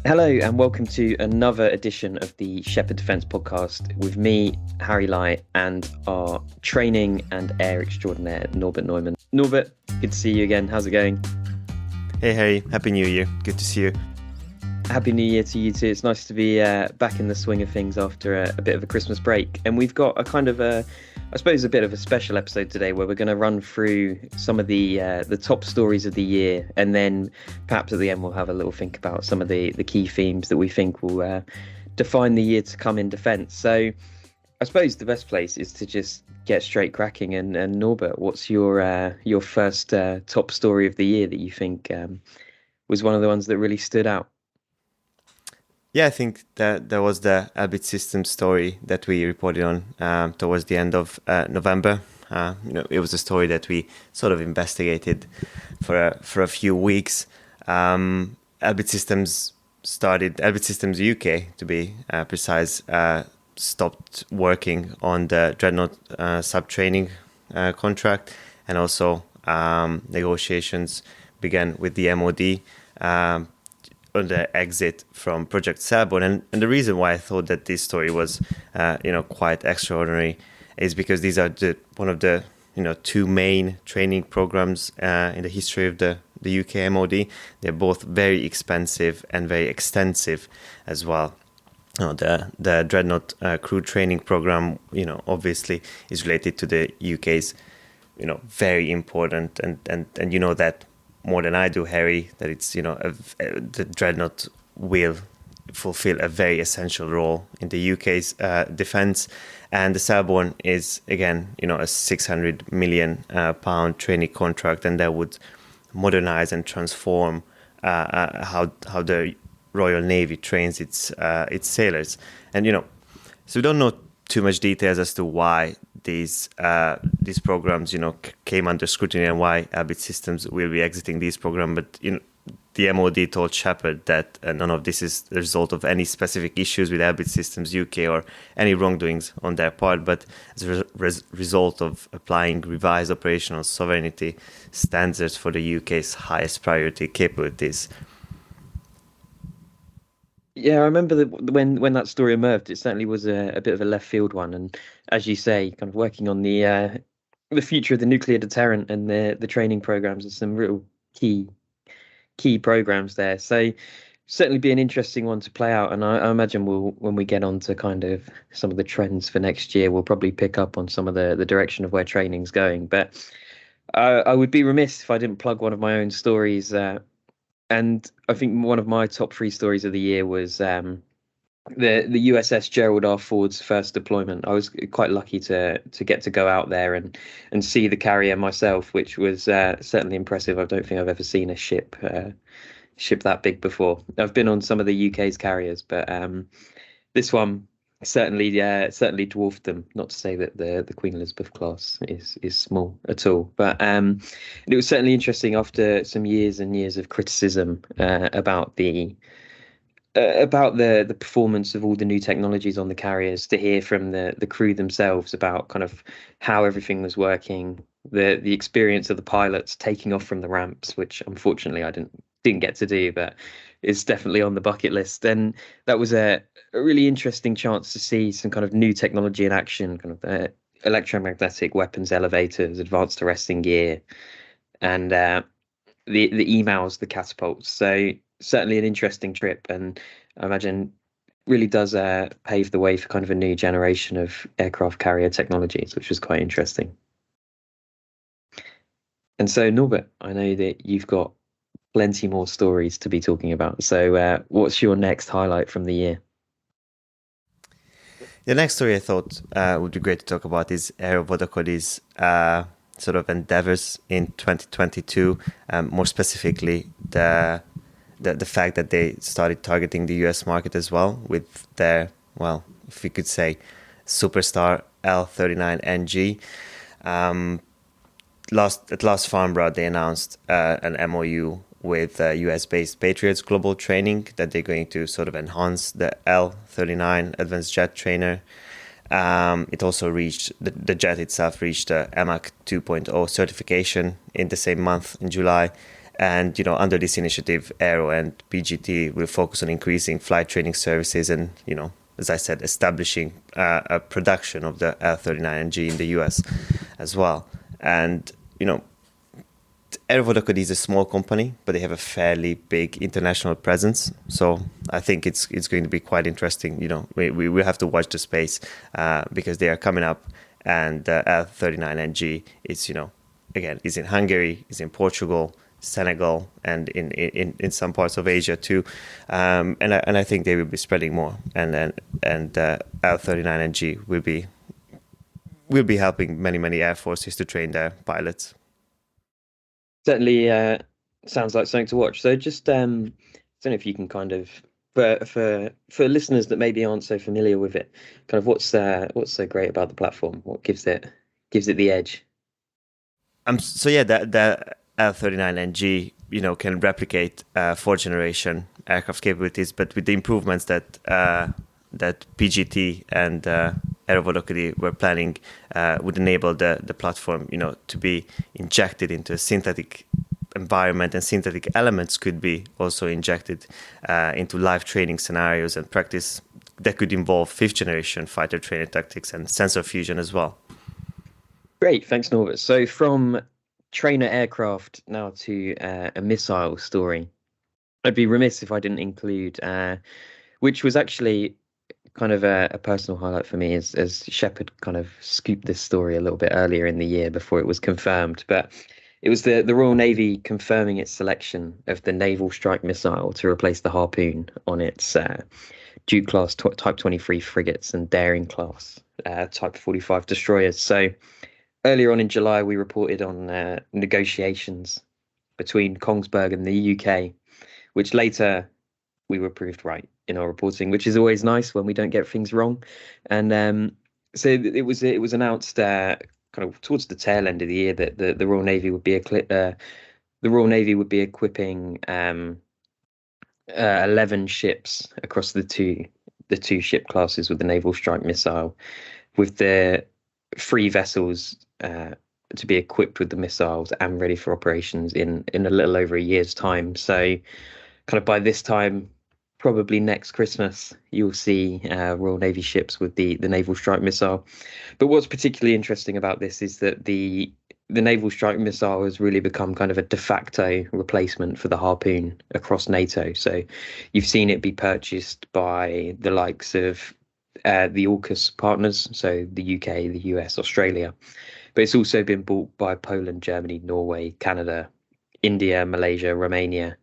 Hello and welcome to another edition of the Shephard Defence Podcast with me, Harry Lye, and our training and air extraordinaire, Norbert Neumann. Norbert, good to see you again. How's it going? Hey Harry, Happy New Year. Good to see you. Happy New Year to you too. It's nice to be back in the swing of things after a bit of a Christmas break. And we've got a kind of a bit of a special episode today where we're going to run through some of the top stories of the year, and then perhaps at the end we'll have a little think about some of the key themes that we think will define the year to come in defence. So I suppose the best place is to just get straight cracking. And Norbert, what's your first top story of the year that you think was one of the ones that really stood out? Yeah, I think that there was the Elbit Systems story that we reported on towards the end of November. It was a story that we sort of investigated for a few weeks. Elbit Systems UK, to be precise, stopped working on the Dreadnought sub-training contract, and also negotiations began with the MOD on the exit from Project Selborne. And the reason why I thought that this story was quite extraordinary is because these are one of the two main training programs in the history of the UK MOD. They're both very expensive and very extensive as well. The Dreadnought crew training program, obviously is related to the UK's, very important, and you know that more than I do, Harry, that it's, the Dreadnought will fulfill a very essential role in the UK's defence. And the Selborne is, again, a 600 million pound training contract, and that would modernise and transform how the Royal Navy trains its sailors. And, so we don't know too much details as to why these programs, came under scrutiny and why Elbit Systems will be exiting these programs. But, the MOD told Shephard that none of this is the result of any specific issues with Elbit Systems UK or any wrongdoings on their part, but as a result of applying revised operational sovereignty standards for the UK's highest priority capabilities. Yeah, I remember that when that story emerged, it certainly was a bit of a left field one. And as you say, kind of working on the future of the nuclear deterrent and the training programs and some real key programs there. So certainly be an interesting one to play out. And I imagine when we get on to kind of some of the trends for next year, we'll probably pick up on some of the direction of where training's going. But I would be remiss if I didn't plug one of my own stories. And I think one of my top three stories of the year was the USS Gerald R. Ford's first deployment. I was quite lucky to get to go out there and see the carrier myself, which was certainly impressive. I don't think I've ever seen a ship that big before. I've been on some of the UK's carriers, but this one certainly dwarfed them. Not to say that the Queen Elizabeth class is small at all, but it was certainly interesting after some years and years of criticism about the performance of all the new technologies on the carriers, to hear from the crew themselves about kind of how everything was working, the experience of the pilots taking off from the ramps, which unfortunately I didn't get to do, but is definitely on the bucket list. And that was a really interesting chance to see some kind of new technology in action, kind of electromagnetic weapons elevators, advanced arresting gear, and the emails, the catapults. So certainly an interesting trip, and I imagine really does pave the way for kind of a new generation of aircraft carrier technologies, which was quite interesting. And so, Norbert, I know that you've got plenty more stories to be talking about. So what's your next highlight from the year? The next story I thought would be great to talk about is Aero Vodacody's sort of endeavors in 2022, more specifically the fact that they started targeting the US market as well with their, well, if we could say, superstar L-39NG. At last Farnborough, they announced an MOU with US-based Patriots Global Training that they're going to sort of enhance the L-39 Advanced Jet Trainer. It also reached, the jet itself reached the EMAC 2.0 certification in the same month, in July. And, under this initiative, Aero and PGT will focus on increasing flight training services and, as I said, establishing a production of the L39NG in the US as well. And, Aerovodacody is a small company, but they have a fairly big international presence. So I think it's going to be quite interesting. We will have to watch the space because they are coming up, and the L39NG is, again, is in Hungary, is in Portugal, Senegal, and in some parts of Asia too. And I think they will be spreading more. And L39NG will be helping many air forces to train their pilots. Certainly sounds like something to watch. So just I don't know if you can kind of for listeners that maybe aren't so familiar with it, kind of what's so great about the platform? What gives it the edge? So yeah, the L39NG can replicate fourth generation aircraft capabilities, but with the improvements that PGT and Aerovodacody were planning would enable the platform, to be injected into a synthetic environment, and synthetic elements could be also injected into live training scenarios and practice that could involve fifth generation fighter training tactics and sensor fusion as well. Great, thanks, Norbert. So from trainer aircraft now to a missile story. I'd be remiss if I didn't include, which was actually kind of a personal highlight for me, as Shephard kind of scooped this story a little bit earlier in the year before it was confirmed. But it was the Royal Navy confirming its selection of the naval strike missile to replace the Harpoon on its Duke class Type 23 frigates and Daring class Type 45 destroyers. So earlier on in July, we reported on negotiations between Kongsberg and the UK, which later we were proved right in our reporting, which is always nice when we don't get things wrong. And so it was announced kind of towards the tail end of the year that the Royal Navy would be equipping 11 ships across the two ship classes with the naval strike missile, with the 3 vessels to be equipped with the missiles and ready for operations in a little over a year's time. So kind of by this time, probably next Christmas, you'll see Royal Navy ships with the naval strike missile. But what's particularly interesting about this is that the naval strike missile has really become kind of a de facto replacement for the Harpoon across NATO. So you've seen it be purchased by the likes of the AUKUS partners, so the UK, the US, Australia. But it's also been bought by Poland, Germany, Norway, Canada, India, Malaysia, Romania,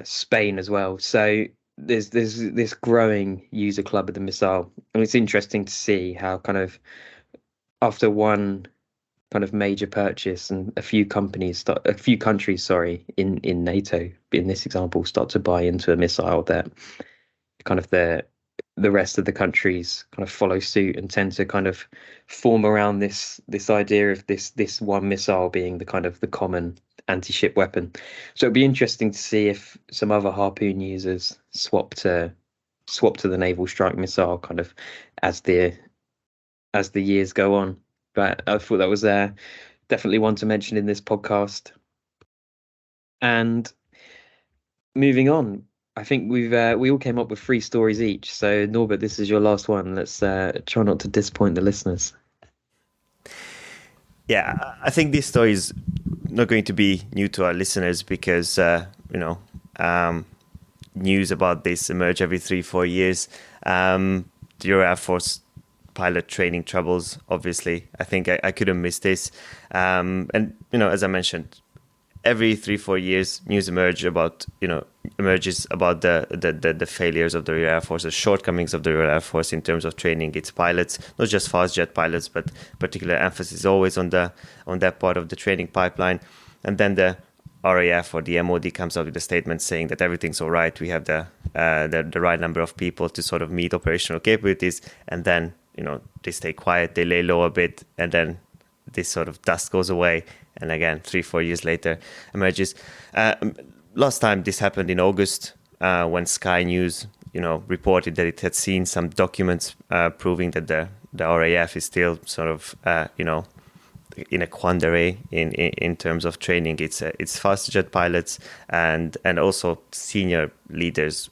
Spain as well. So there's this growing user club of the missile, and it's interesting to see how kind of after one kind of major purchase and a few countries in NATO in this example start to buy into a missile, that kind of the rest of the countries kind of follow suit and tend to kind of form around this idea of this one missile being the kind of the common anti-ship weapon. So it'd be interesting to see if some other Harpoon users swap to the naval strike missile kind of as the years go on. But I thought that was definitely one to mention in this podcast. And moving on, I think we all came up with 3 stories each. So Norbert, this is your last one. Let's try not to disappoint the listeners. Yeah, I think this story is not going to be new to our listeners because news about this emerge every 3-4 years. The Royal Air Force pilot training troubles, obviously. I think I couldn't miss this. And as I mentioned, every 3-4 years, news emerges about the failures of the Royal Air Force, the shortcomings of the Royal Air Force in terms of training its pilots, not just fast jet pilots, but particular emphasis always on that part of the training pipeline. And then the RAF or the MOD comes out with a statement saying that everything's all right. We have the right number of people to sort of meet operational capabilities, and then they stay quiet, they lay low a bit, and then this sort of dust goes away. And again, 3-4 years later emerges. Last time this happened in August when Sky News, reported that it had seen some documents proving that the RAF is still sort of, in a quandary in terms of training. It's fast jet pilots and also senior leaders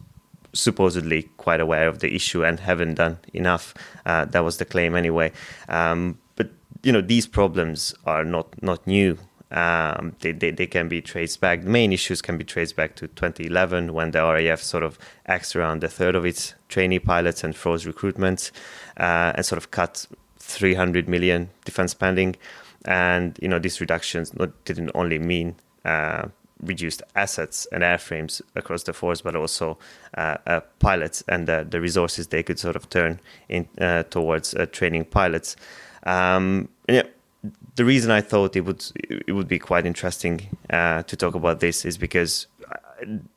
supposedly quite aware of the issue and haven't done enough. That was the claim anyway. But these problems are not new. They can be traced back. The main issues can be traced back to 2011, when the RAF sort of axed around a third of its trainee pilots and froze recruitments, and sort of cut 300 million defense spending. And these reductions didn't only mean reduced assets and airframes across the force, but also pilots and the resources they could sort of turn in towards training pilots. The reason I thought it would be quite interesting to talk about this is because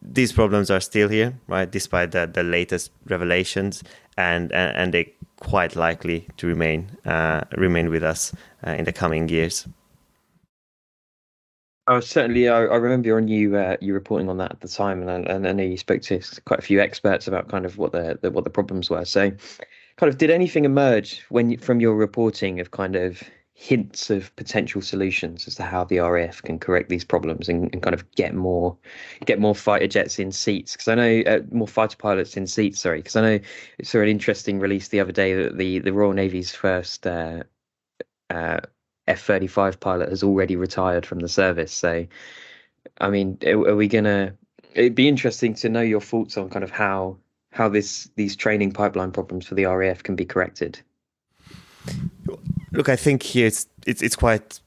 these problems are still here, right? Despite the latest revelations, and they quite likely to remain with us in the coming years. I remember you reporting on that at the time, and I know you spoke to quite a few experts about kind of what the problems were. So, kind of, did anything emerge from your reporting of kind of hints of potential solutions as to how the RAF can correct these problems and kind of get more fighter jets in seats? Because I know more fighter pilots in seats. Sorry, because I know I saw an interesting release the other day that the Royal Navy's first F-35 pilot has already retired from the service. So, I mean, it'd be interesting to know your thoughts on kind of how these training pipeline problems for the RAF can be corrected. Look, I think here it's quite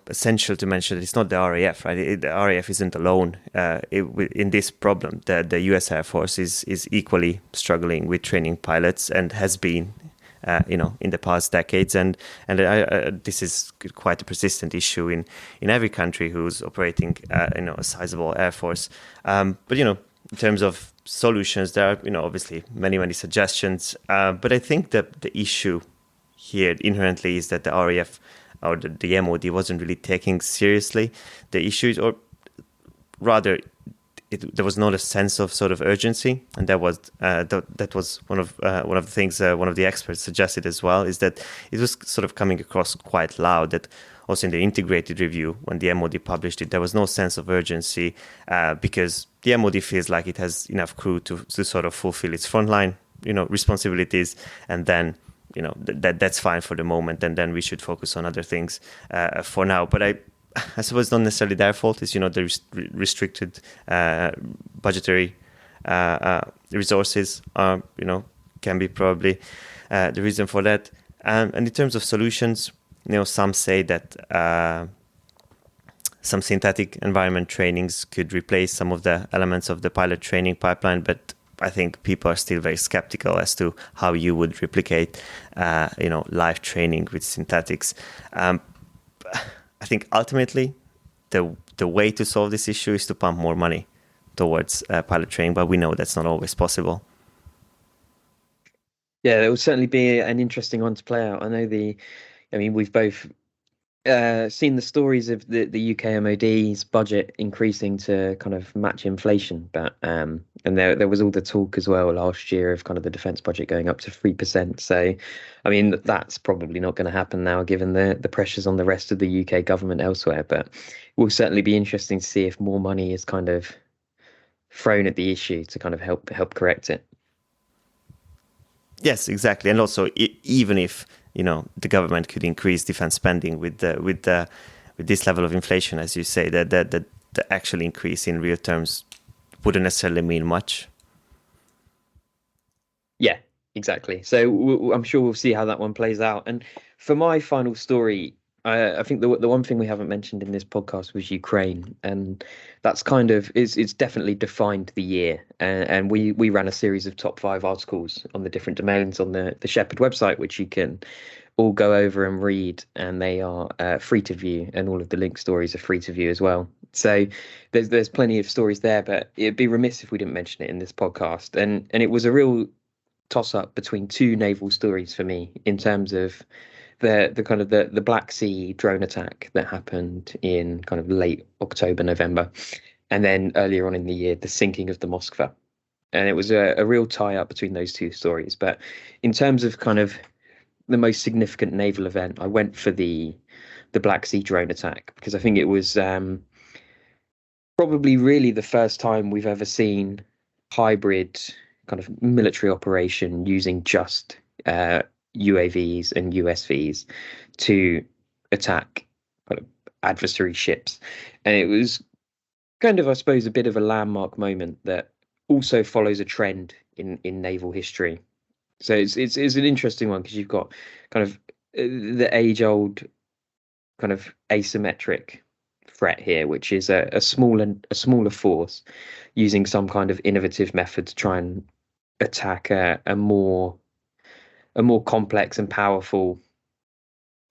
essential to mention that it's not the RAF, right? The RAF isn't alone in this problem. The U.S. Air Force is equally struggling with training pilots and has been, in the past decades, and this is quite a persistent issue in every country who's operating, a sizable air force. But in terms of solutions, there are obviously many suggestions. But I think that the issue here inherently is that the RAF or the MOD wasn't really taking seriously the issues, or rather, there was not a sense of sort of urgency, and that was one of the things one of the experts suggested as well, is that it was sort of coming across quite loud that also in the integrated review when the MOD published it, there was no sense of urgency because the MOD feels like it has enough crew to sort of fulfill its frontline responsibilities, and then that's fine for the moment, and then we should focus on other things for now. But I suppose not necessarily their fault. Is the restricted budgetary resources are can be probably the reason for that. And in terms of solutions, some say that some synthetic environment trainings could replace some of the elements of the pilot training pipeline, but I think people are still very skeptical as to how you would replicate, live training with synthetics. I think ultimately, the way to solve this issue is to pump more money towards pilot training, but we know that's not always possible. Yeah, it will certainly be an interesting one to play out. I know we've both seen the stories of the UK MOD's budget increasing to kind of match inflation, but and there was all the talk as well last year of kind of the defence budget going up to 3%. So, I mean, that's probably not going to happen now, given the pressures on the rest of the UK government elsewhere. But it will certainly be interesting to see if more money is kind of thrown at the issue to kind of help correct it. Yes, exactly, and also even if the government could increase defense spending with this level of inflation, as you say, that the actual increase in real terms wouldn't necessarily mean much. Yeah, exactly. So I'm sure we'll see how that one plays out. And for my final story, I think the one thing we haven't mentioned in this podcast was Ukraine, and that's kind of it's definitely defined the year. And we ran a series of top 5 articles on the different domains on the Shephard website, which you can all go over and read, and they are free to view, and all of the link stories are free to view as well. So there's plenty of stories there, but it'd be remiss if we didn't mention it in this podcast. And it was a real toss up between 2 naval stories for me in terms of the kind of the Black Sea drone attack that happened in kind of late October, November, and then earlier on in the year, the sinking of the Moskva. And it was a real tie up between those 2 stories. But in terms of kind of the most significant naval event, I went for the the Black Sea drone attack, because I think it was probably really the first time we've ever seen hybrid kind of military operation using just UAVs and USVs to attack kind of adversary ships. And it was kind of, I suppose, a bit of a landmark moment that also follows a trend in naval history. So it's an interesting one, because you've got kind of the age-old kind of asymmetric threat here, which is a smaller force using some kind of innovative method to try and attack a more complex and powerful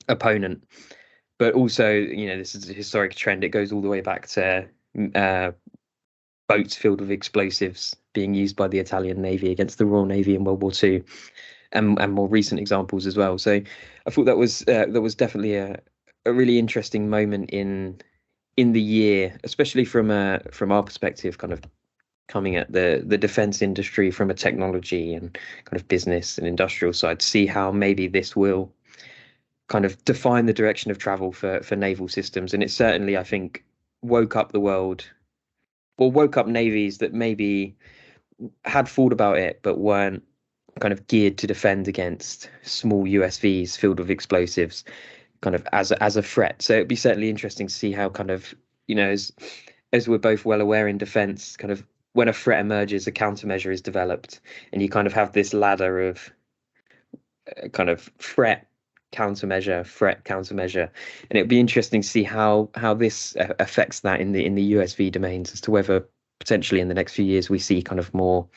opponent. But also, this is a historic trend. It goes all the way back to boats filled with explosives being used by the Italian Navy against the Royal Navy in World War II, and more recent examples as well. So I thought that was definitely a really interesting moment in the year, especially from our perspective, kind of coming at the defense industry from a technology and kind of business and industrial side, to see how maybe this will kind of define the direction of travel for naval systems. And it certainly, I think, woke up the world, or woke up navies that maybe had thought about it but weren't kind of geared to defend against small USVs filled with explosives, kind of as a threat. So it'd be certainly interesting to see how kind of, as we're both well aware in defense, kind of when a threat emerges, a countermeasure is developed, and you kind of have this ladder of kind of threat countermeasure, and it'd be interesting to see how this affects that in the USV domains, as to whether potentially in the next few years we see kind of more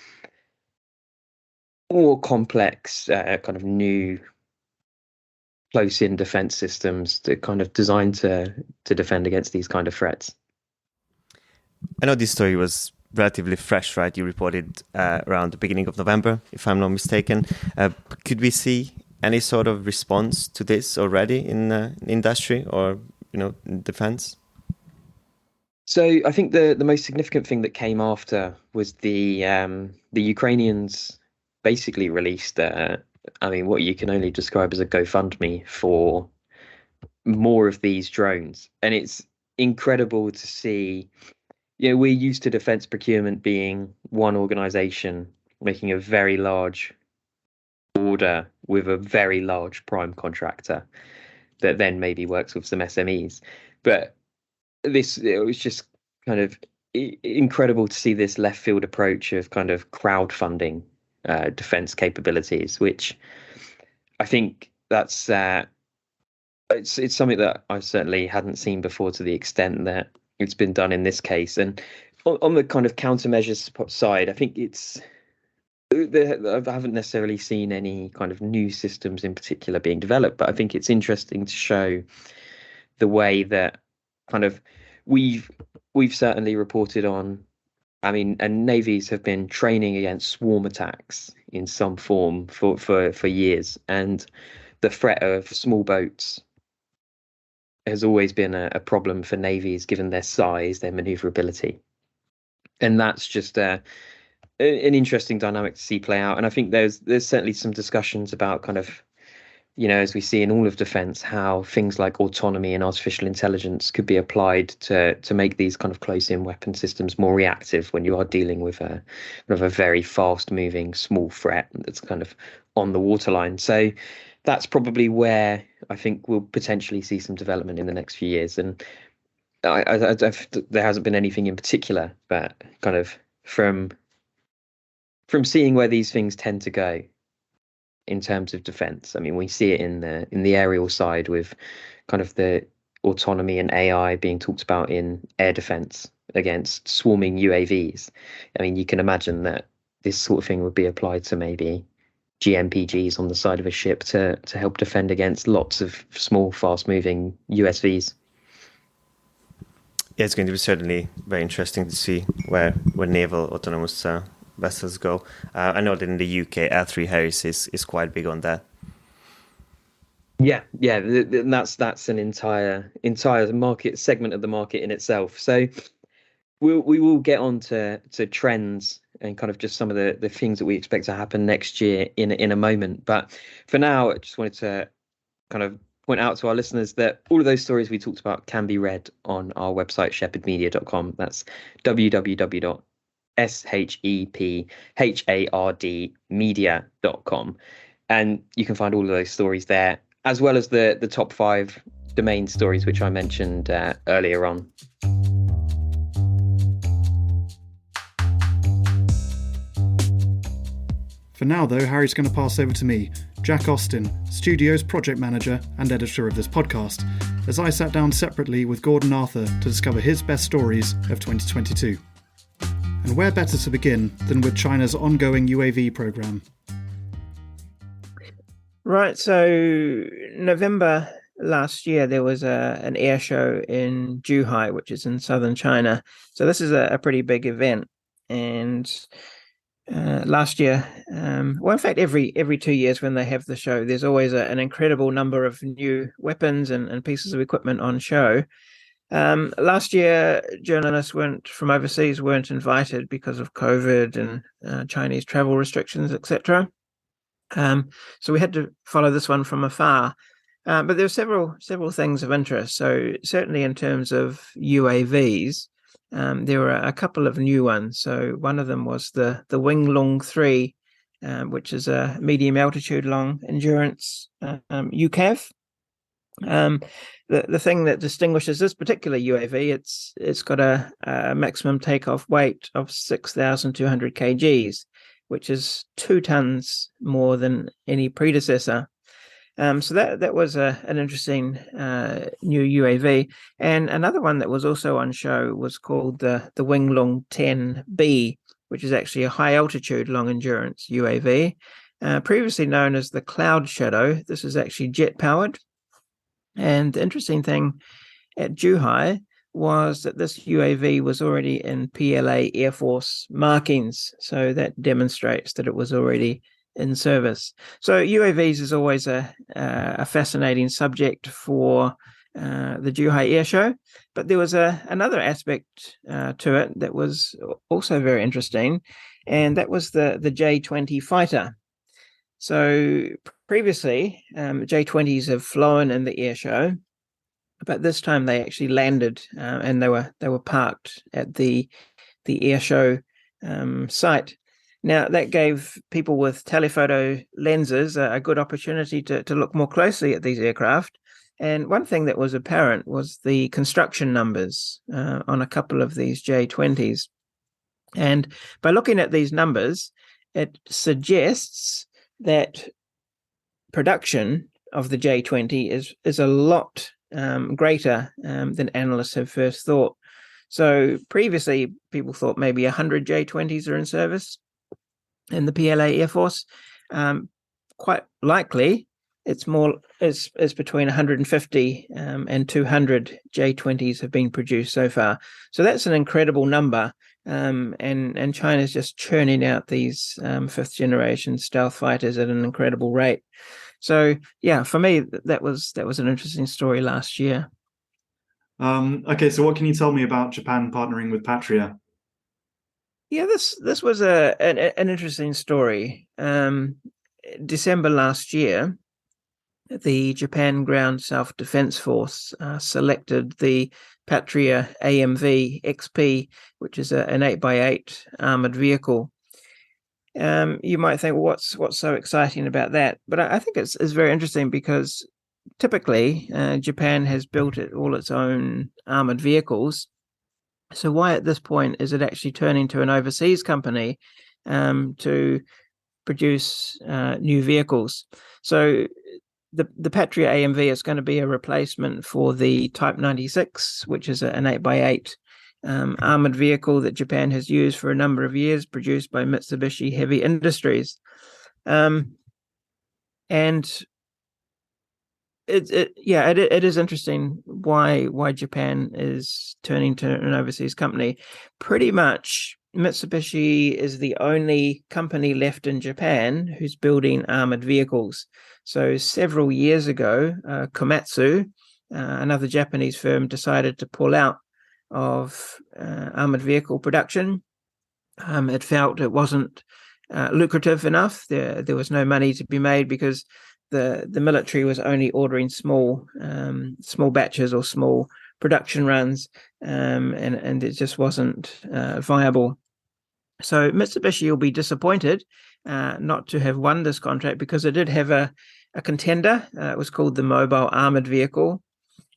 complex kind of new close-in defense systems that kind of designed to defend against these kind of threats. I know this story was relatively fresh, right? You reported around the beginning of November, if I'm not mistaken. Could we see any sort of response to this already in industry or in defense? So I think the most significant thing that came after was the Ukrainians basically released what you can only describe as a GoFundMe for more of these drones. And it's incredible to see. We're used to defense procurement being one organization making a very large order with a very large prime contractor that then maybe works with some SMEs. But it was just kind of incredible to see this left field approach of kind of crowdfunding defense capabilities, which I think that's it's something that I certainly hadn't seen before to the extent that it's been done in this case. And on the kind of countermeasures side, I think I haven't necessarily seen any kind of new systems in particular being developed, but I think it's interesting to show the way that kind of we've certainly reported on. And navies have been training against swarm attacks in some form for years, and the threat of small boats has always been a problem for navies, given their size, their maneuverability, and that's just an interesting dynamic to see play out. And I think there's certainly some discussions about kind of, as we see in all of defense, how things like autonomy and artificial intelligence could be applied to make these kind of close-in weapon systems more reactive when you are dealing with a very fast-moving small threat that's kind of on the waterline. So that's probably where I think we'll potentially see some development in the next few years. And there hasn't been anything in particular, but kind of from seeing where these things tend to go in terms of defense. We see it in the aerial side with kind of the autonomy and AI being talked about in air defense against swarming UAVs. You can imagine that this sort of thing would be applied to maybe GMPGs on the side of a ship to help defend against lots of small, fast-moving USVs. Yeah, it's going to be certainly very interesting to see where naval autonomous vessels go. I know that in the UK, L3 Harris is quite big on that. Yeah, that's an entire market segment of the market in itself. So we will get on to trends and kind of just some of the things that we expect to happen next year in a moment. But for now, I just wanted to kind of point out to our listeners that all of those stories we talked about can be read on our website, shepherdmedia.com. That's www.shephardmedia.com. And you can find all of those stories there, as well as the top 5 domain stories, which I mentioned earlier on. For now, though, Harry's going to pass over to me, Jack Austin, Studio's project manager and editor of this podcast, as I sat down separately with Gordon Arthur to discover his best stories of 2022. And where better to begin than with China's ongoing UAV program? Right, so November last year there was an air show in Zhuhai, which is in southern China. So this is a pretty big event, and last year, well, in fact, every 2 years when they have the show, there's always an incredible number of new weapons and pieces of equipment on show. Last year, journalists from overseas weren't invited because of COVID and Chinese travel restrictions, etc. So we had to follow this one from afar. But there were several things of interest. So certainly in terms of UAVs, there were a couple of new ones. So one of them was the Winglong 3, which is a medium altitude long endurance UCAV. The thing that distinguishes this particular UAV, it's got a maximum takeoff weight of 6,200 kgs, which is 2 tons more than any predecessor. So that was an interesting new UAV. And another one that was also on show was called the Winglong 10B, which is actually a high altitude long endurance UAV, previously known as the Cloud Shadow. This is actually jet powered. And the interesting thing at Zhuhai was that this UAV was already in PLA Air Force markings. So that demonstrates that it was already in service. So UAVs is always a fascinating subject for the Zhuhai Air Show, but there was another aspect to it that was also very interesting, and that was the J-20 fighter. So previously, J-20s have flown in the air show, but this time they actually landed and they were parked at the air show site. Now, that gave people with telephoto lenses a good opportunity to look more closely at these aircraft. And one thing that was apparent was the construction numbers on a couple of these J-20s. And by looking at these numbers, it suggests that production of the J-20 is a lot greater than analysts have first thought. So previously, people thought maybe 100 J-20s are in service in the PLA Air Force. Quite likely, it's between 150 and 200 J-20s have been produced so far. So that's an incredible number, and China's just churning out these 5th generation stealth fighters at an incredible rate. So yeah, for me, that was an interesting story last year. Okay, so what can you tell me about Japan partnering with Patria? Yeah, this was an interesting story. December last year, the Japan Ground Self Defence Force selected the Patria AMV XP, which is an 8x8 armoured vehicle. You might think, well, what's so exciting about that? But I think it's very interesting because typically Japan has built all its own armoured vehicles. So why at this point is it actually turning to an overseas company to produce new vehicles? So the Patria AMV is going to be a replacement for the Type 96, which is an 8x8 armored vehicle that Japan has used for a number of years, produced by Mitsubishi Heavy Industries. And it is interesting why Japan is turning to an overseas company. Pretty much Mitsubishi is the only company left in Japan who's building armored vehicles. So several years ago, Komatsu, another Japanese firm, decided to pull out of armored vehicle production. It felt it wasn't lucrative enough. There was no money to be made because the military was only ordering small batches or small production runs, and it just wasn't viable. So Mitsubishi will be disappointed not to have won this contract, because it did have a contender. It was called the Mobile Armored Vehicle,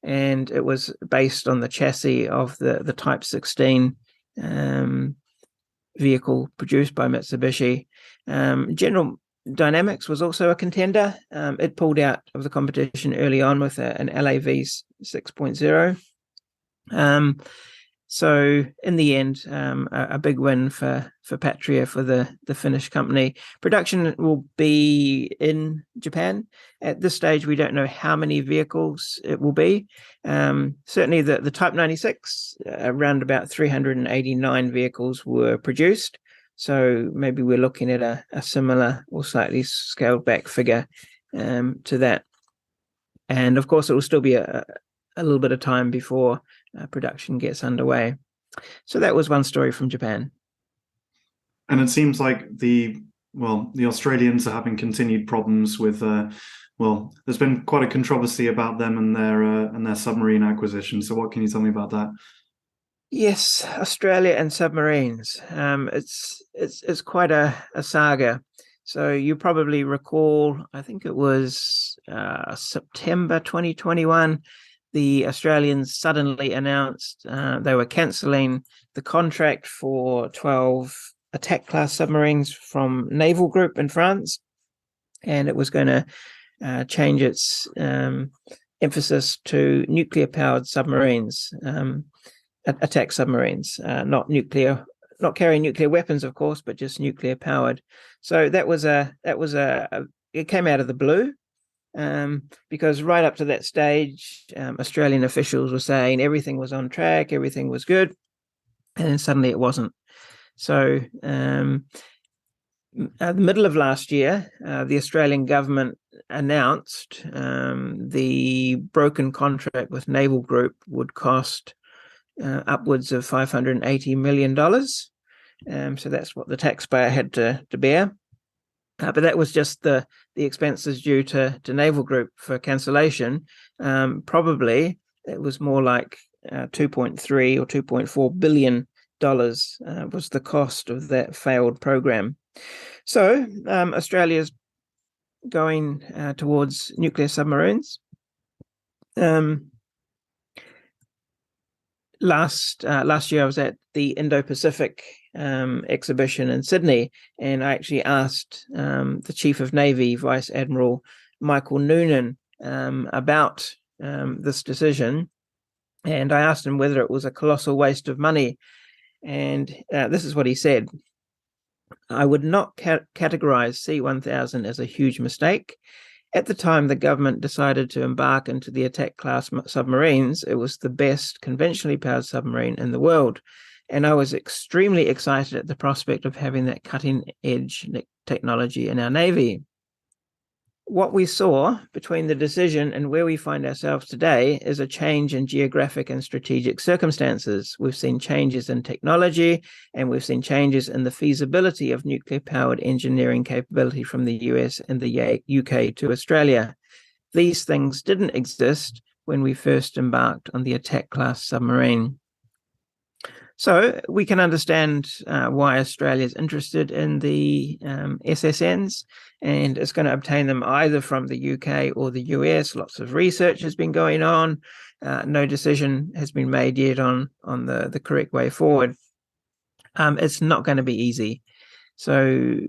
and it was based on the chassis of the Type 16 vehicle produced by Mitsubishi. General Dynamics was also a contender. It pulled out of the competition early on with an LAV 6.0. So in the end, a big win for Patria, for the Finnish company. Production will be in Japan. At this stage, we don't know how many vehicles it will be. Certainly the Type 96, around about 389 vehicles were produced. So maybe we're looking at a similar or slightly scaled back figure to that. And of course, it will still be a little bit of time before production gets underway. So that was one story from Japan. And it seems like the Australians are having continued problems with, there's been quite a controversy about them and their submarine acquisition. So what can you tell me about that? Yes, Australia and submarines. It's quite a saga. So you probably recall, I think it was September 2021, the Australians suddenly announced they were cancelling the contract for 12 attack class submarines from Naval Group in France, and it was going to change its emphasis to nuclear powered submarines, attack submarines, not carrying nuclear weapons, of course, but just nuclear powered. So it came out of the blue. Because right up to that stage, Australian officials were saying everything was on track, everything was good, and then suddenly it wasn't. So at the middle of last year, the Australian government announced the broken contract with Naval Group would cost upwards of $580 million. So that's what the taxpayer had to bear. But that was just the expenses due to Naval Group for cancellation. Probably it was more like 2.3 or $2.4 billion was the cost of that failed program. So Australia's going towards nuclear submarines. Last year I was at the Indo-Pacific exhibition in Sydney, and I actually asked the Chief of Navy, Vice Admiral Michael Noonan, about this decision, and I asked him whether it was a colossal waste of money, and this is what he said: "I would not categorize C-1000 as a huge mistake. At the time the government decided to embark into the attack class submarines, it was the best conventionally powered submarine in the world. And I was extremely excited at the prospect of having that cutting edge technology in our Navy. What we saw between the decision and where we find ourselves today is a change in geographic and strategic circumstances. We've seen changes in technology, and we've seen changes in the feasibility of nuclear-powered engineering capability from the US and the UK to Australia. These things didn't exist when we first embarked on the attack class submarine." So we can understand why Australia is interested in the SSNs, and it's going to obtain them either from the UK or the US. Lots of research has been going on. No decision has been made yet on the correct way forward. It's not going to be easy. So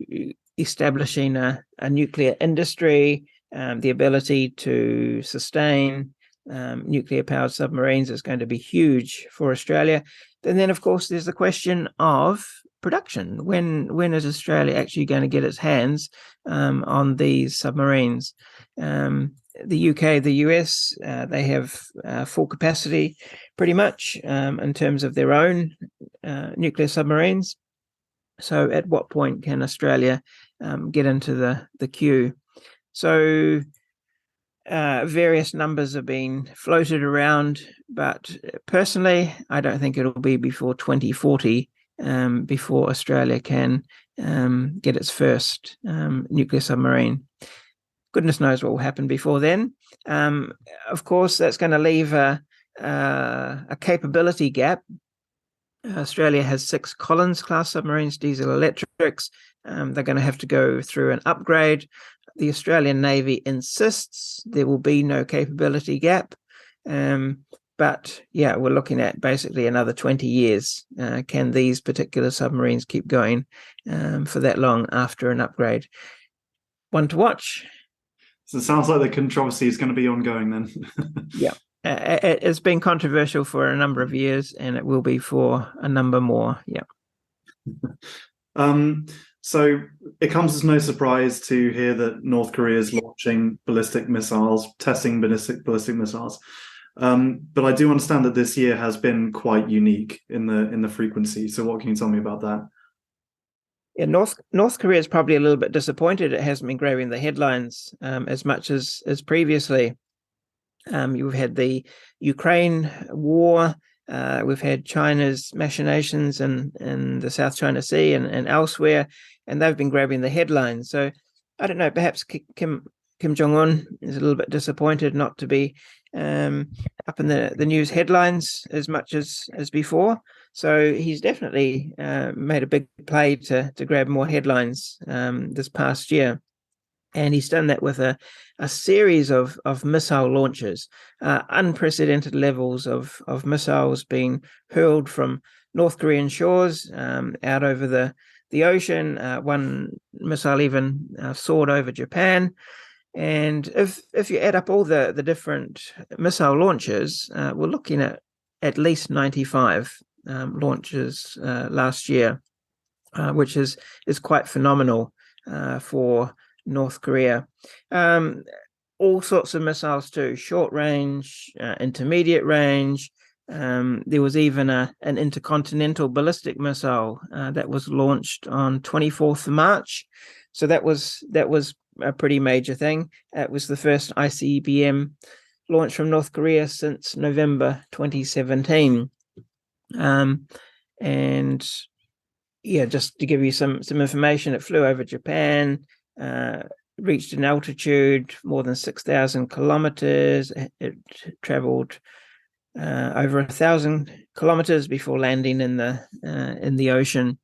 establishing a nuclear industry, the ability to sustain nuclear-powered submarines is going to be huge for Australia. And then, of course, there's the question of production. When is Australia actually going to get its hands on these submarines? The UK, the US, they have full capacity pretty much in terms of their own nuclear submarines. So at what point can Australia get into the queue? So various numbers have been floated around, but personally, I don't think it'll be before 2040 before Australia can get its first nuclear submarine. goodness knows what will happen before then. Of course, that's going to leave a capability gap. Australia has 6 Collins-class submarines, diesel electrics. They're going to have to go through an upgrade. The Australian Navy insists there will be no capability gap. But yeah, we're looking at basically another 20 years. Can these particular submarines keep going for that long after an upgrade? One to watch. So it sounds like the controversy is going to be ongoing then. Yeah. It's been controversial for a number of years, and it will be for a number more. Yeah. So it comes as no surprise to hear that North Korea is launching ballistic missiles, testing ballistic missiles. But I do understand that this year has been quite unique in the frequency. So what can you tell me about that? Yeah, North Korea is probably a little bit disappointed it hasn't been grabbing the headlines as much as previously. You've had the Ukraine war. We've had China's machinations in the South China Sea and elsewhere, and they've been grabbing the headlines. So I don't know, perhaps Kim Jong-un is a little bit disappointed not to be up in the news headlines as much as before. So he's definitely made a big play to grab more headlines this past year. And he's done that with a series of missile launches, unprecedented levels of missiles being hurled from North Korean shores out over the ocean. One missile even soared over Japan. And if you add up all the different missile launches, we're looking at least 95 launches last year, which is quite phenomenal for North Korea. All sorts of missiles too, short range, intermediate range. There was even an intercontinental ballistic missile that was launched on 24th of March. So that was a pretty major thing. It was the first ICBM launch from North Korea since November 2017. And yeah, just to give you some information, it flew over Japan, reached an altitude more than 6,000 kilometers. It traveled over 1,000 kilometers before landing in the ocean.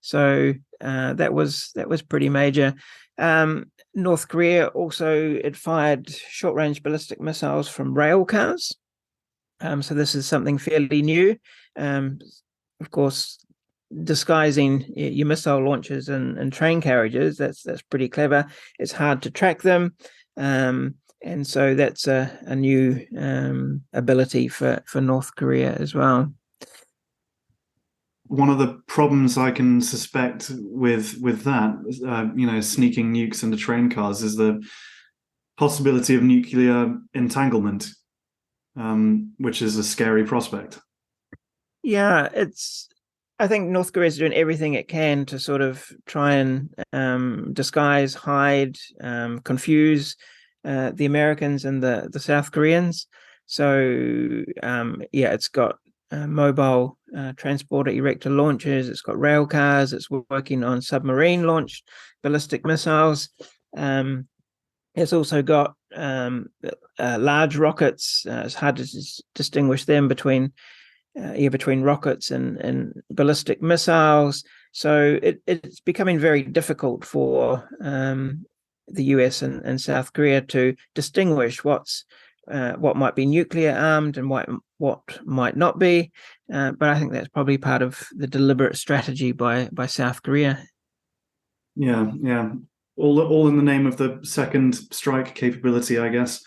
So that was pretty major. North Korea also had fired short-range ballistic missiles from rail cars. So this is something fairly new. Of course, disguising your missile launches and train carriages, that's pretty clever. It's hard to track them. And so that's a new ability for North Korea as well. One of the problems I can suspect with that, sneaking nukes into train cars, is the possibility of nuclear entanglement, which is a scary prospect. Yeah, I think North Korea is doing everything it can to sort of try and disguise, hide, confuse the Americans and the South Koreans. So it's got mobile transporter erector launchers. It's got rail cars. It's working on submarine launched ballistic missiles. It's also got large rockets. It's hard to distinguish them between rockets and ballistic missiles. So it's becoming very difficult for the US and South Korea to distinguish what might be nuclear armed and what might not be. But I think that's probably part of the deliberate strategy by South Korea. Yeah. All in the name of the second strike capability, I guess.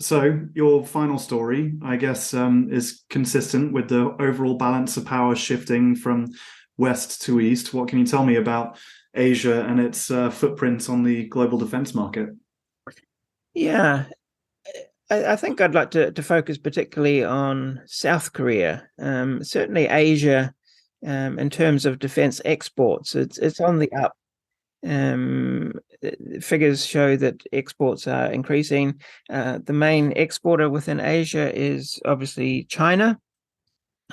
So your final story, I guess, is consistent with the overall balance of power shifting from west to east. What can you tell me about Asia and its footprint on the global defense market? Yeah, I think I'd like to focus particularly on South Korea. Certainly Asia, in terms of defense exports, it's on the up. Figures show that exports are increasing. The main exporter within Asia is obviously China.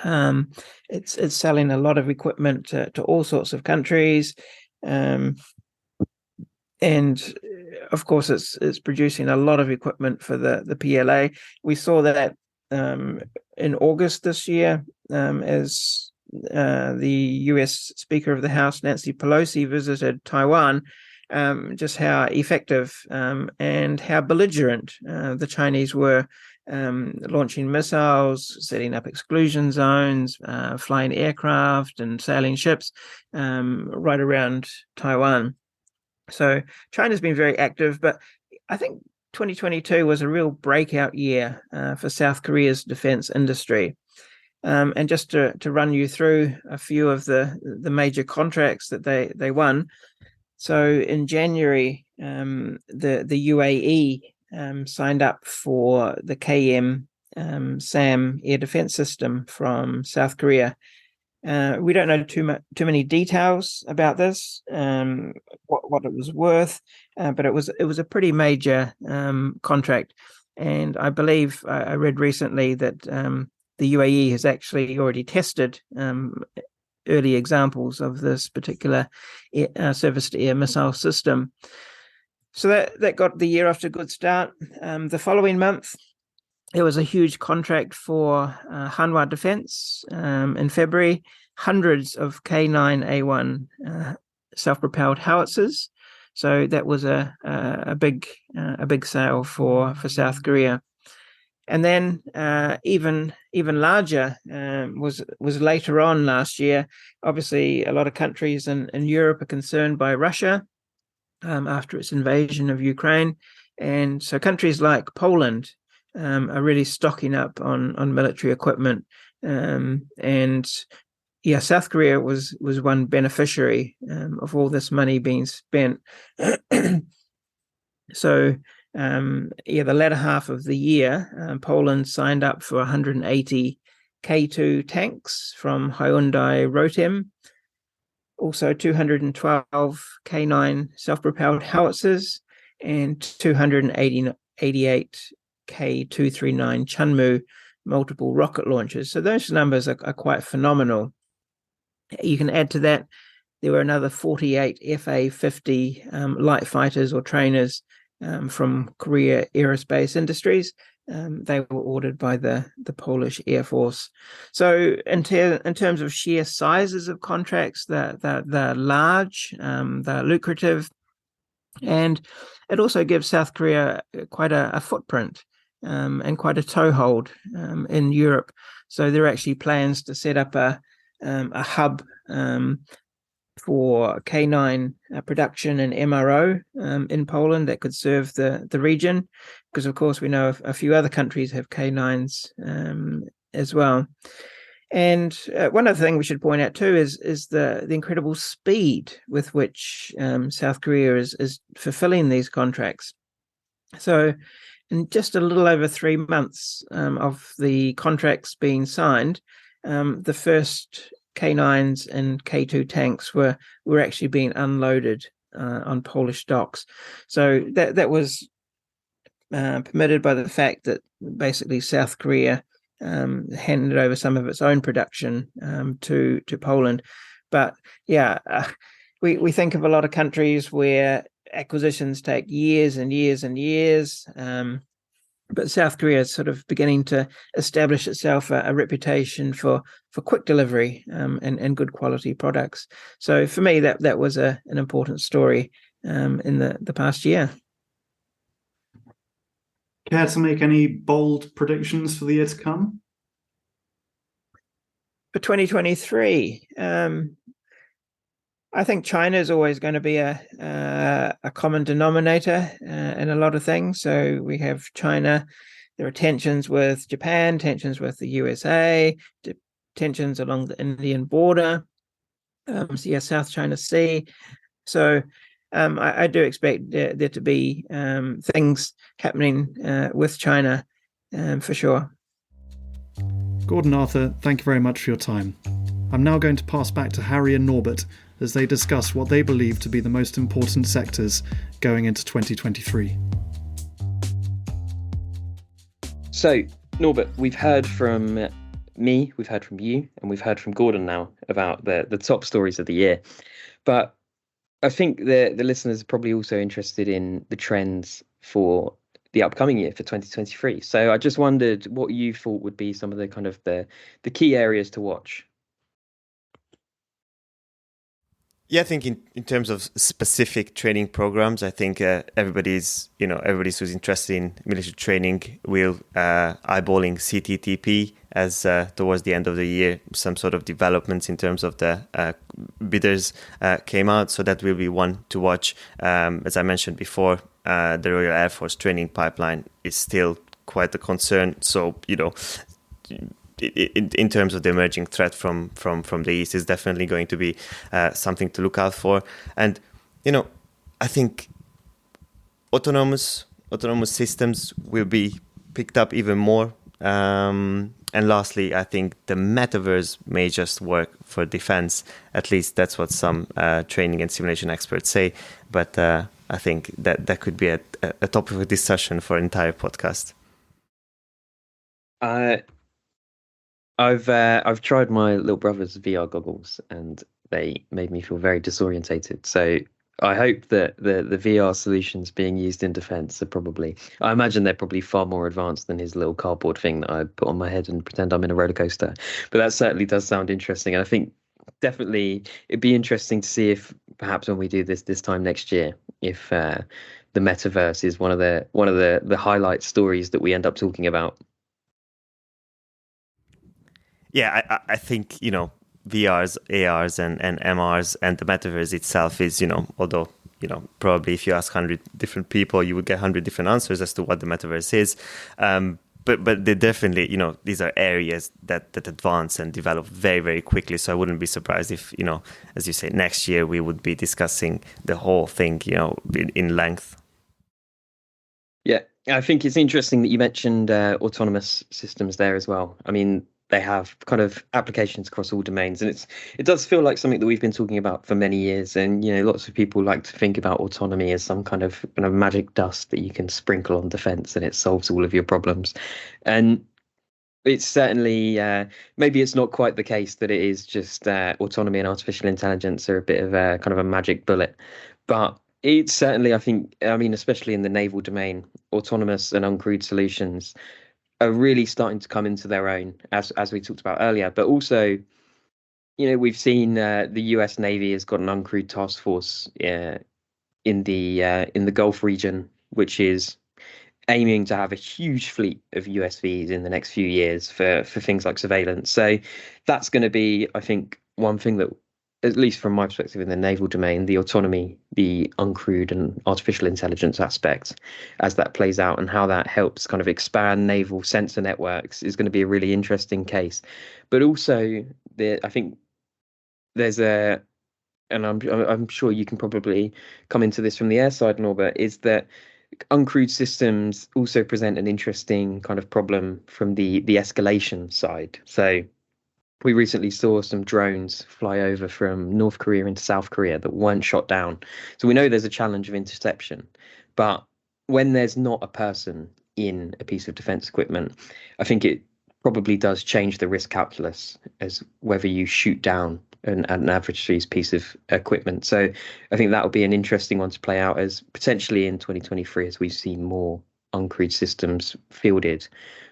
It's selling a lot of equipment to all sorts of countries, and of course, it's producing a lot of equipment for the PLA. We saw that in August this year, as the US Speaker of the House, Nancy Pelosi, visited Taiwan, just how effective and how belligerent the Chinese were, launching missiles, setting up exclusion zones, flying aircraft and sailing ships right around Taiwan. So China's been very active, but I think 2022 was a real breakout year for South Korea's defense industry. And just to run you through a few of the major contracts that they won. So in January, the UAE signed up for the KM SAM air defense system from South Korea. We don't know too many details about this, what it was worth, but it was a pretty major contract. And I believe I read recently that the UAE has actually already tested early examples of this particular surface-to-air missile system. So that got the year off to a good start. The following month, there was a huge contract for Hanwha Defence in February, hundreds of K9A1 self-propelled howitzers. So that was a big sale for South Korea. And then even larger was later on last year. Obviously, a lot of countries in Europe are concerned by Russia after its invasion of Ukraine, and so countries like Poland are really stocking up on military equipment. And yeah, South Korea was one beneficiary of all this money being spent. So the latter half of the year, Poland signed up for 180 K2 tanks from Hyundai Rotem, also 212 K9 self-propelled howitzers, and 288 K239 Chunmoo multiple rocket launchers. So those numbers are quite phenomenal. You can add to that, there were another 48 FA-50 light fighters or trainers from Korea Aerospace Industries. They were ordered by the Polish Air Force. So in terms of sheer sizes of contracts, they're large, they're lucrative, and it also gives South Korea quite a footprint and quite a toehold in Europe. So there are actually plans to set up a hub for K9 production and MRO in Poland that could serve the region, because of course we know a few other countries have K9s as well. And one other thing we should point out too is the incredible speed with which South Korea is fulfilling these contracts. So in just a little over 3 months of the contracts being signed, the first K9s and K2 tanks were actually being unloaded on Polish docks. So that was permitted by the fact that basically South Korea handed over some of its own production to Poland. But yeah, we think of a lot of countries where acquisitions take years and years and years. But South Korea is sort of beginning to establish itself a reputation for quick delivery and good quality products. So for me, that was an important story in the past year. Care to make any bold predictions for the year to come? For 2023, I think China is always going to be a common denominator in a lot of things. So we have China. There are tensions with Japan, tensions with the USA, tensions along the Indian border. South China Sea. So I do expect there to be things happening with China for sure. Gordon Arthur, thank you very much for your time. I'm now going to pass back to Harry and Norbert as they discuss what they believe to be the most important sectors going into 2023. So, Norbert, we've heard from me, we've heard from you, and we've heard from Gordon now about the top stories of the year. But I think the listeners are probably also interested in the trends for the upcoming year for 2023. So I just wondered what you thought would be some of the kind of the key areas to watch. Yeah, I think in terms of specific training programs, I think everybody who's interested in military training will eyeballing CTTP as towards the end of the year, some sort of developments in terms of the bidders came out. So that will be one to watch. As I mentioned before, the Royal Air Force training pipeline is still quite a concern. So, in terms of the emerging threat from the east is definitely going to be something to look out for. And I think autonomous systems will be picked up even more. And lastly, I think the metaverse may just work for defense. At least that's what some training and simulation experts say. But I think that could be a topic of discussion for an entire podcast. I've tried my little brother's VR goggles and they made me feel very disorientated. So I hope that the VR solutions being used in defence I imagine they're probably far more advanced than his little cardboard thing that I put on my head and pretend I'm in a roller coaster. But that certainly does sound interesting. And I think definitely it'd be interesting to see if perhaps when we do this time next year, if the metaverse is one of the highlight stories that we end up talking about. Yeah, I think, VRs, ARs, and MRs and the metaverse itself is, although, probably if you ask 100 different people, you would get 100 different answers as to what the metaverse is. But they definitely, these are areas that advance and develop very, very quickly. So I wouldn't be surprised if, as you say, next year we would be discussing the whole thing, in length. Yeah, I think it's interesting that you mentioned autonomous systems there as well. I mean, they have kind of applications across all domains, and it does feel like something that we've been talking about for many years. And lots of people like to think about autonomy as some kind of magic dust that you can sprinkle on defense and it solves all of your problems. And it's certainly maybe it's not quite the case that it is just autonomy and artificial intelligence are a bit of a kind of a magic bullet, but it's certainly, especially in the naval domain, autonomous and uncrewed solutions are really starting to come into their own, as we talked about earlier. But also, we've seen the US Navy has got an uncrewed task force in the Gulf region, which is aiming to have a huge fleet of USVs in the next few years for things like surveillance. So that's going to be, I think, one thing that, at least from my perspective in the naval domain, the autonomy, the uncrewed and artificial intelligence aspect, as that plays out and how that helps kind of expand naval sensor networks is going to be a really interesting case. But also, I think there's and I'm sure you can probably come into this from the air side, Norbert, is that uncrewed systems also present an interesting kind of problem from the escalation side. So we recently saw some drones fly over from North Korea into South Korea that weren't shot down. So we know there's a challenge of interception. But when there's not a person in a piece of defense equipment, I think it probably does change the risk calculus as whether you shoot down an adversary's piece of equipment. So I think that will be an interesting one to play out as potentially in 2023 as we see more uncrewed systems fielded,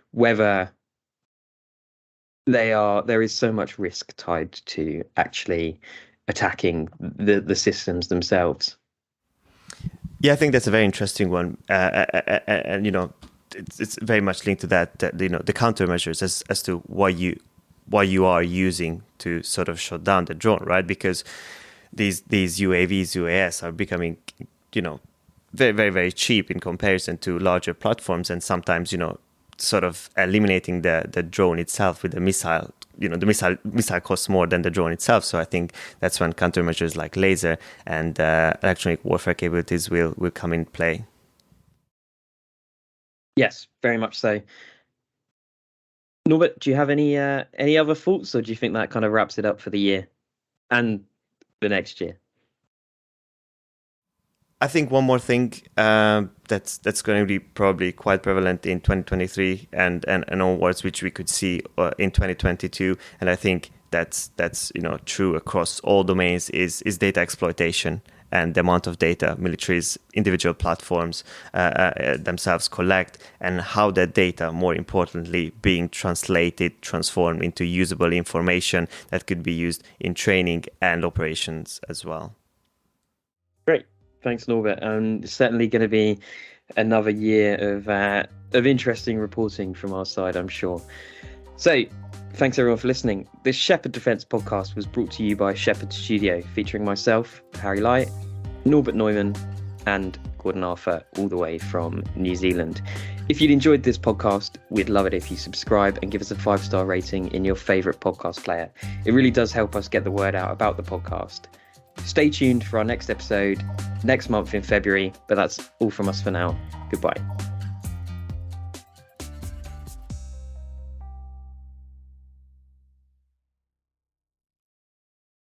whether there is so much risk tied to actually attacking the systems themselves. Yeah, I think that's a very interesting one, and it's very much linked to that the countermeasures as to what you are using to sort of shut down the drone, right? Because these UAVs, UAS are becoming very, very, very cheap in comparison to larger platforms, and sometimes sort of eliminating the drone itself with the missile. The missile costs more than the drone itself. So I think that's when countermeasures like laser and electronic warfare capabilities will come in play. Yes, very much so. Norbert, do you have any other thoughts, or do you think that kind of wraps it up for the year and the next year? I think one more thing that's going to be probably quite prevalent in 2023 and onwards, which we could see in 2022, and I think that's true across all domains, is data exploitation and the amount of data militaries, individual platforms themselves collect, and how that data, more importantly, being translated, transformed into usable information that could be used in training and operations as well. Great. Thanks, Norbert. It's certainly going to be another year of interesting reporting from our side, I'm sure. So, thanks everyone for listening. This Shephard Defence podcast was brought to you by Shephard Studio, featuring myself, Harry Lye, Norbert Neumann, and Gordon Arthur, all the way from New Zealand. If you'd enjoyed this podcast, we'd love it if you subscribe and give us a 5-star rating in your favourite podcast player. It really does help us get the word out about the podcast. Stay tuned for our next episode next month in February, but that's all from us for now. Goodbye.